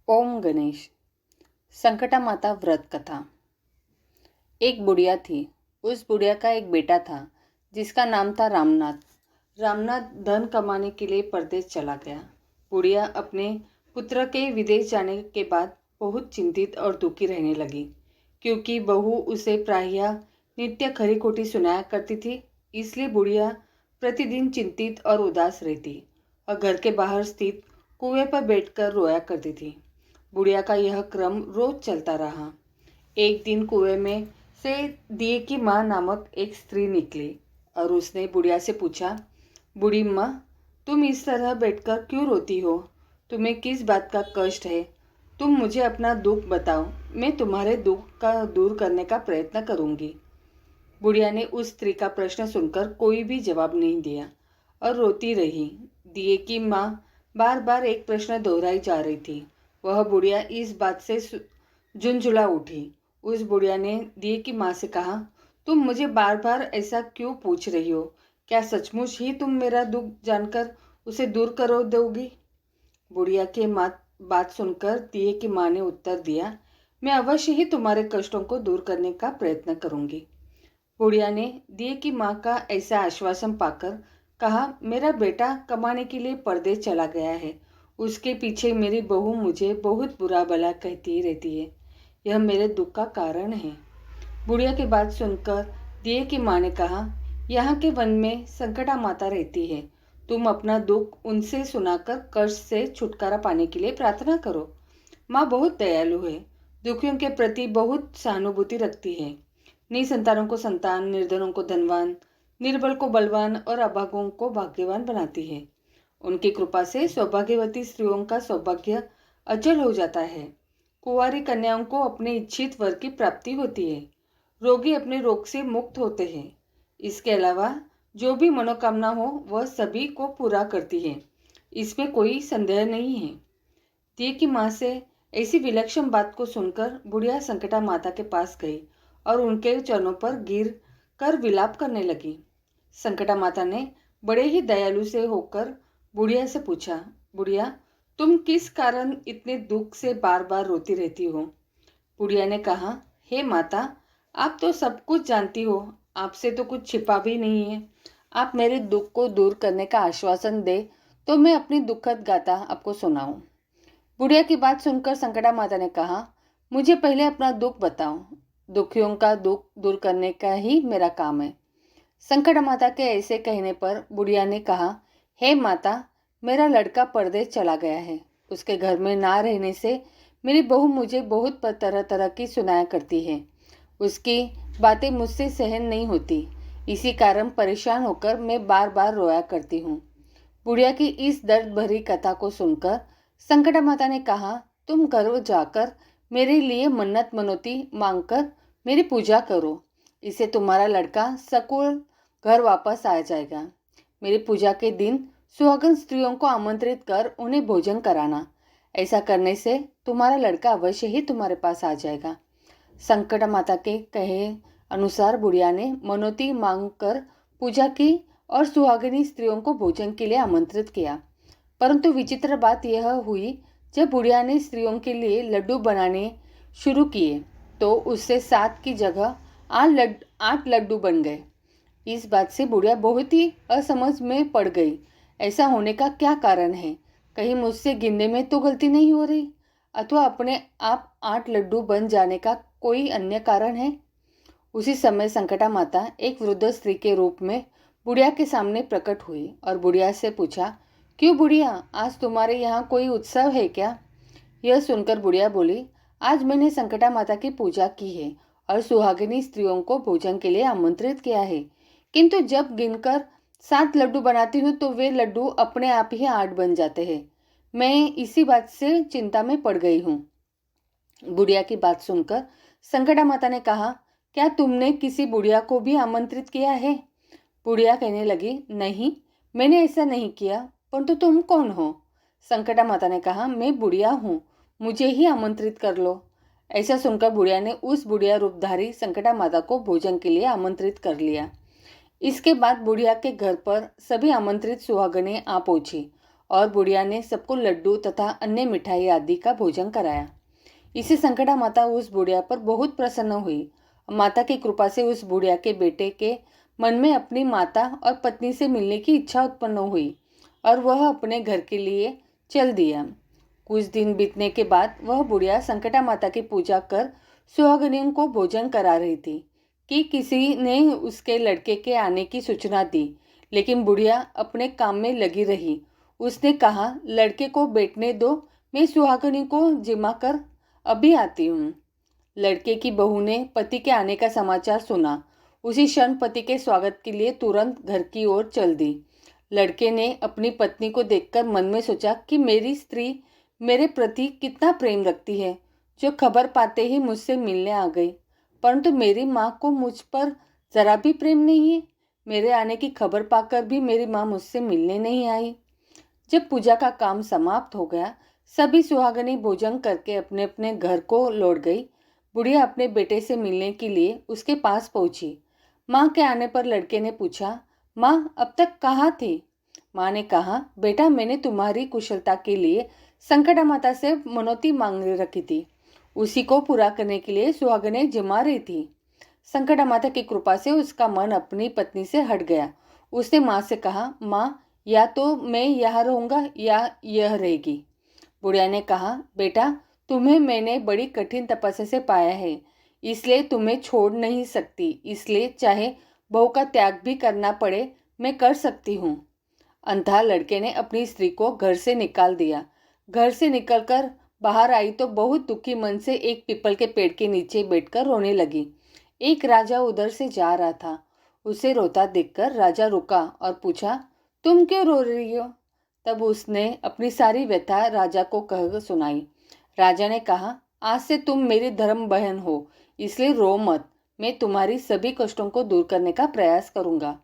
ओम गणेश। संकटा माता व्रत कथा। एक बुढ़िया थी। उस बुढ़िया का एक बेटा था जिसका नाम था रामनाथ। रामनाथ धन कमाने के लिए परदेश चला गया। बुढ़िया अपने पुत्र के विदेश जाने के बाद बहुत चिंतित और दुखी रहने लगी, क्योंकि बहू उसे प्रायः नित्य खरी खोटी सुनाया करती थी। इसलिए बुढ़िया प्रतिदिन चिंतित और उदास रहती और घर के बाहर स्थित कुएं पर बैठकर रोया करती थी। बुढ़िया का यह क्रम रोज चलता रहा। एक दिन कुएं में से दिए की माँ नामक एक स्त्री निकली और उसने बुढ़िया से पूछा, बूढ़ी माँ, तुम इस तरह बैठकर क्यों रोती हो? तुम्हें किस बात का कष्ट है? तुम मुझे अपना दुख बताओ, मैं तुम्हारे दुख का दूर करने का प्रयत्न करूंगी। बुढ़िया ने उस स्त्री का प्रश्न सुनकर कोई भी जवाब नहीं दिया और रोती रही। दिए की माँ बार बार एक प्रश्न दोहराई जा रही थी। वह बुढ़िया इस बात से झुंझुला उठी। उस बुढ़िया ने दिए की माँ से कहा, तुम मुझे बार बार ऐसा क्यों पूछ रही हो? क्या सचमुच ही तुम मेरा दुख जानकर उसे दूर करो दोगी? बुढ़िया की बात सुनकर दिए की माँ ने उत्तर दिया, मैं अवश्य ही तुम्हारे कष्टों को दूर करने का प्रयत्न करूंगी। बुढ़िया ने दिए की माँ का ऐसा आश्वासन पाकर कहा, मेरा बेटा कमाने के लिए परदेश चला गया है। उसके पीछे मेरी बहू मुझे बहुत बुरा भला कहती रहती है। यह मेरे दुख का कारण है। बुढ़िया की बात सुनकर दिए की माँ ने कहा, यहाँ के वन में संकटा माता रहती है। तुम अपना दुख उनसे सुनाकर कष्ट से छुटकारा पाने के लिए प्रार्थना करो। माँ बहुत दयालु है, दुखियों के प्रति बहुत सहानुभूति रखती है। निसंतानों को संतान, निर्धनों को धनवान, निर्बल को बलवान और अभागों को भाग्यवान बनाती है। उनकी कृपा से सौभाग्यवती स्त्रियों का सौभाग्य अचल हो जाता है। कुंवारी कन्याओं को अपने इच्छित वर की प्राप्ति होती है। रोगी अपने रोग से मुक्त होते हैं। इसके अलावा जो भी मनोकामना हो वह सभी को पूरा करती है। इसमें कोई संदेह नहीं है। दिए की माँ से ऐसी विलक्षण बात को सुनकर बुढ़िया संकटा माता के पास गई और उनके चरणों पर गिर कर विलाप करने लगी। संकटा माता ने बड़े ही दयालु से होकर बुढ़िया से पूछा, बुढ़िया, तुम किस कारण इतने दुख से बार बार रोती रहती हो? बुढ़िया ने कहा, हे माता, आप तो सब कुछ जानती हो, आपसे तो कुछ छिपा भी नहीं है। आप मेरे दुख को दूर करने का आश्वासन दे तो मैं अपनी दुखद गाथा आपको सुनाऊं। बुढ़िया की बात सुनकर संकटा माता ने कहा, मुझे पहले अपना दुख बताओ। दुखियों का दुख दूर करने का ही मेरा काम है। संकटा माता के ऐसे कहने पर बुढ़िया ने कहा, हे माता, मेरा लड़का परदेश चला गया है। उसके घर में ना रहने से मेरी बहू मुझे बहुत तरह तरह की सुनाया करती है। उसकी बातें मुझसे सहन नहीं होती। इसी कारण परेशान होकर मैं बार बार रोया करती हूँ। बुढ़िया की इस दर्द भरी कथा को सुनकर संकटा माता ने कहा, तुम घर जाकर मेरे लिए मन्नत मनौती मांगकर मेरी पूजा करो। इससे तुम्हारा लड़का सकुल घर वापस आ जाएगा। मेरी पूजा के दिन सुहागन स्त्रियों को आमंत्रित कर उन्हें भोजन कराना। ऐसा करने से तुम्हारा लड़का अवश्य ही तुम्हारे पास आ जाएगा। संकटा माता के कहे अनुसार बुढ़िया ने मनौती मांगकर पूजा की और सुहागिनी स्त्रियों को भोजन के लिए आमंत्रित किया। परंतु विचित्र बात यह हुई, जब बुढ़िया ने स्त्रियों के लिए लड्डू बनाने शुरू किए तो उससे 7 की जगह 8 लड्डू बन गए। इस बात से बुढ़िया बहुत ही असमझ में पड़ गई। ऐसा होने का क्या कारण है? कहीं मुझसे गिनने में तो गलती नहीं हो रही, अथवा अपने आप 8 लड्डू बन जाने का कोई अन्य कारण है? उसी समय संकटा माता एक वृद्ध स्त्री के रूप में बुढ़िया के सामने प्रकट हुई और बुढ़िया से पूछा, क्यों बुढ़िया, आज तुम्हारे यहाँ कोई उत्सव है क्या? यह सुनकर बुढ़िया बोली, आज मैंने संकटा माता की पूजा की है और सुहागिनी स्त्रियों को भोजन के लिए आमंत्रित किया है, किंतु जब गिनकर 7 लड्डू बनाती हूँ तो वे लड्डू अपने आप ही 8 बन जाते हैं। मैं इसी बात से चिंता में पड़ गई हूँ। बुढ़िया की बात सुनकर संकटा माता ने कहा, क्या तुमने किसी बुढ़िया को भी आमंत्रित किया है? बुढ़िया कहने लगी, नहीं, मैंने ऐसा नहीं किया, परंतु तुम कौन हो? संकटा माता ने कहा, मैं बुढ़िया हूँ, मुझे ही आमंत्रित कर लो। ऐसा सुनकर बुढ़िया ने उस बुढ़िया रूपधारी संकटा माता को भोजन के लिए आमंत्रित कर लिया। इसके बाद बुढ़िया के घर पर सभी आमंत्रित सुहागनें आ पहुंची और बुढ़िया ने सबको लड्डू तथा अन्य मिठाई आदि का भोजन कराया। इससे संकटा माता उस बुढ़िया पर बहुत प्रसन्न हुई। माता की कृपा से उस बुढ़िया के बेटे के मन में अपनी माता और पत्नी से मिलने की इच्छा उत्पन्न हुई और वह अपने घर के लिए चल दिया। कुछ दिन बीतने के बाद वह बुढ़िया संकटा माता की पूजा कर सुहागिनियों को भोजन करा रही थी कि किसी ने उसके लड़के के आने की सूचना दी, लेकिन बुढ़िया अपने काम में लगी रही। उसने कहा, लड़के को बैठने दो, मैं सुहागिनी को जिमा कर अभी आती हूँ। लड़के की बहू ने पति के आने का समाचार सुना। उसी क्षण पति के स्वागत के लिए तुरंत घर की ओर चल दी। लड़के ने अपनी पत्नी को देखकर मन में सोचा कि मेरी स्त्री मेरे प्रति कितना प्रेम रखती है, जो खबर पाते ही मुझसे मिलने आ गई। परंतु मेरी माँ को मुझ पर जरा भी प्रेम नहीं है। मेरे आने की खबर पाकर भी मेरी माँ मुझसे मिलने नहीं आई। जब पूजा का काम समाप्त हो गया, सभी सुहागिनी भोजन करके अपने अपने घर को लौट गई। बुढ़िया अपने बेटे से मिलने के लिए उसके पास पहुंची। माँ के आने पर लड़के ने पूछा, माँ अब तक कहाँ थी? माँ ने कहा, बेटा मैंने तुम्हारी कुशलता के लिए संकटा माता से मनौती मांग रखी थी। उसी को पूरा करने के लिए सुहागिनी जिमा रही थी। संकटा माता की कृपा से उसका मन अपनी पत्नी से हट गया। उसने माँ से कहा, माँ या तो मैं यहाँ रहूँगा या यह रहेगी। बुढ़िया ने कहा, बेटा तुम्हें मैंने बड़ी कठिन तपस्या से पाया है, इसलिए तुम्हें छोड़ नहीं सकती। इसलिए चाहे बहू का त्याग भी करना पड़े, मैं कर सकती हूँ। अंधा लड़के ने अपनी स्त्री को घर से निकाल दिया। घर से निकलकर बाहर आई तो बहुत दुखी मन से एक पीपल के पेड़ के नीचे बैठकर रोने लगी। एक राजा उधर से जा रहा था। उसे रोता देखकर राजा रुका और पूछा, तुम क्यों रो रही हो? तब उसने अपनी सारी व्यथा राजा को कह सुनाई। राजा ने कहा, आज से तुम मेरी धर्म बहन हो, इसलिए रो मत। मैं तुम्हारी सभी कष्टों को दूर करने का प्रयास करूंगा।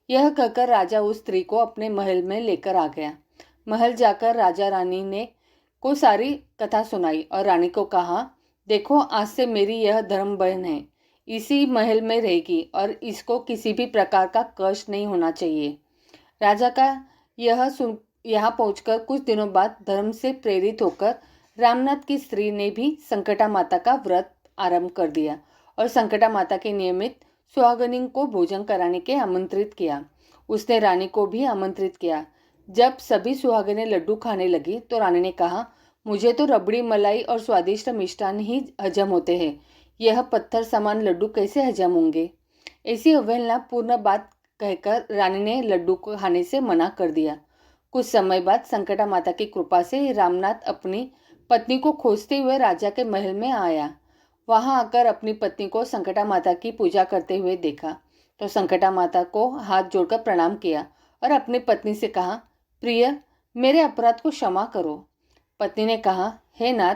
यह कहकर राजा उस स्त्री को अपने महल में लेकर आ गया। महल जाकर राजा रानी ने को सारी कथा सुनाई और रानी को कहा, देखो आज से मेरी यह धर्म बहन है, इसी महल में रहेगी और इसको किसी भी प्रकार का कष्ट नहीं होना चाहिए। राजा का यह सुन यहाँ पहुंचकर कुछ दिनों बाद धर्म से प्रेरित होकर रामनाथ की स्त्री ने भी संकटा माता का व्रत आरंभ कर दिया और संकटा माता के नियमित सुहागिनी को भोजन कराने के आमंत्रित किया। उसने रानी को भी आमंत्रित किया। जब सभी सुहागिनें लड्डू खाने लगी तो रानी ने कहा, मुझे तो रबड़ी मलाई और स्वादिष्ट मिष्ठान ही हजम होते हैं, यह पत्थर समान लड्डू कैसे हजम होंगे? ऐसी अवहेलना पूर्ण बात कहकर रानी ने लड्डू को खाने से मना कर दिया। कुछ समय बाद संकटा माता की कृपा से रामनाथ अपनी पत्नी को खोजते हुए राजा के महल में आया। वहां आकर अपनी पत्नी को संकटा माता की पूजा करते हुए देखा तो संकटा माता को हाथ जोड़कर प्रणाम किया और अपनी पत्नी से कहा, प्रिय मेरे अपराध को क्षमा करो। पत्नी ने कहा, हे नाथ,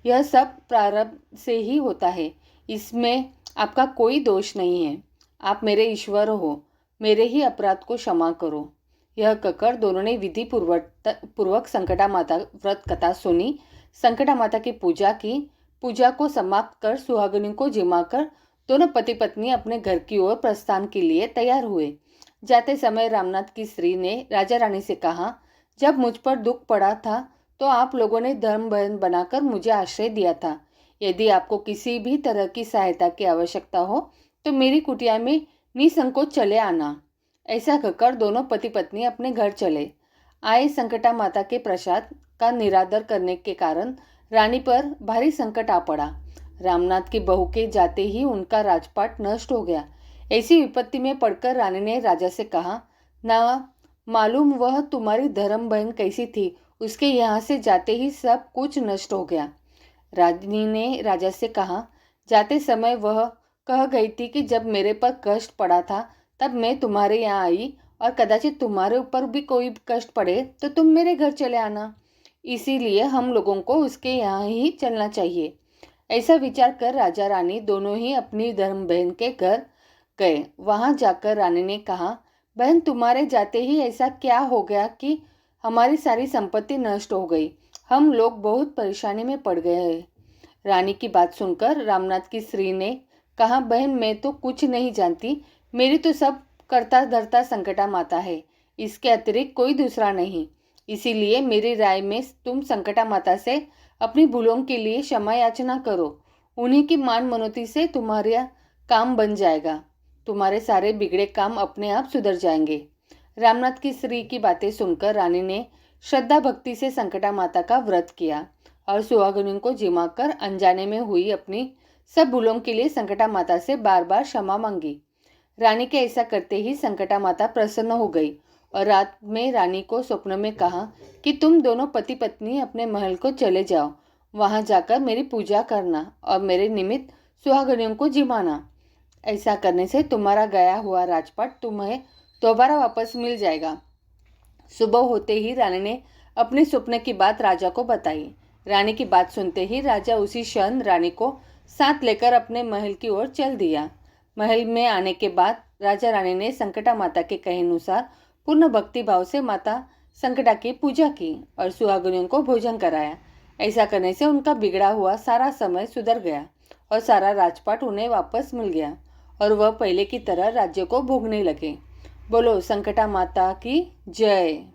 यह सब प्रारब्ध से ही होता है, इसमें आपका कोई दोष नहीं है। आप मेरे ईश्वर हो, मेरे ही अपराध को क्षमा करो। यह कहकर दोनों ने विधि पूर्वक संकटा माता व्रत कथा सुनी, संकटा माता की पूजा की। पूजा को समाप्त कर सुहागिनी को जिमाकर दोनों पति पत्नी अपने घर की ओर प्रस्थान के लिए तैयार हुए। जाते समय रामनाथ की स्त्री ने राजा रानी से कहा, जब मुझ पर दुख पड़ा था तो आप लोगों ने धर्म बहन बनाकर मुझे आश्रय दिया था। यदि आपको किसी भी तरह की सहायता की आवश्यकता हो तो मेरी कुटिया में निसंकोच चले आना। ऐसा कहकर दोनों पति पत्नी अपने घर चले आए। संकटा माता के प्रसाद का निरादर करने के कारण रानी पर भारी संकट आ पड़ा। रामनाथ की बहू के जाते ही उनका राजपाट नष्ट हो गया। ऐसी विपत्ति में पड़कर रानी ने राजा से कहा, ना मालूम वह तुम्हारी धर्म बहन कैसी थी, उसके यहाँ से जाते ही सब कुछ नष्ट हो गया। रानी ने राजा से कहा, जाते समय वह कह गई थी कि जब मेरे पर कष्ट पड़ा था तब मैं तुम्हारे यहाँ आई और कदाचित तुम्हारे ऊपर भी कोई कष्ट पड़े तो तुम मेरे घर चले आना। इसीलिए हम लोगों को उसके यहाँ ही चलना चाहिए। ऐसा विचार कर राजा रानी दोनों ही अपनी धर्म बहन के घर गए। वहां जाकर रानी ने कहा, बहन तुम्हारे जाते ही ऐसा क्या हो गया कि हमारी सारी संपत्ति नष्ट हो गई? हम लोग बहुत परेशानी में पड़ गए हैं। रानी की बात सुनकर रामनाथ की स्त्री ने कहा, बहन मैं तो कुछ नहीं जानती, मेरी तो सब करता धरता संकटा माता है, इसके अतिरिक्त कोई दूसरा नहीं। इसीलिए मेरी राय में तुम संकटा माता से अपनी भूलों के लिए क्षमा याचना करो। उन्हीं की मान मनोती से तुम्हारा काम बन जाएगा। तुम्हारे सारे बिगड़े काम अपने आप सुधर जाएंगे। रामनाथ की स्त्री की बातें सुनकर रानी ने श्रद्धा भक्ति से संकटा माता का व्रत किया और सुहागिनों को जिमाकर अनजाने में हुई अपनी सब भूलों के लिए संकटा माता से बार बार क्षमा मांगी। रानी के ऐसा करते ही संकटा माता प्रसन्न हो गई और रात में रानी को स्वप्न में कहा कि तुम दोनों पति पत्नी अपने महल को चले जाओ, वहां जाकर मेरी पूजा करना और मेरे निमित्त सुहागिनों को जिमाना। ऐसा करने से तुम्हारा गया हुआ राजपाट तुम्हें दोबारा वापस मिल जाएगा। सुबह होते ही रानी ने अपने सपने की बात राजा को बताई। रानी की बात सुनते ही राजा उसी क्षण रानी को साथ लेकर अपने महल की ओर चल दिया। महल में आने के बाद राजा रानी ने संकटा माता के कहे अनुसार पूर्ण भक्ति भाव से माता संकटा की पूजा की और सुहागिनों को भोजन कराया। ऐसा करने से उनका बिगड़ा हुआ सारा समय सुधर गया और सारा राजपाट उन्हें वापस मिल गया और वह पहले की तरह राज्य को भोगने लगे। बोलो संकटा माता की जय।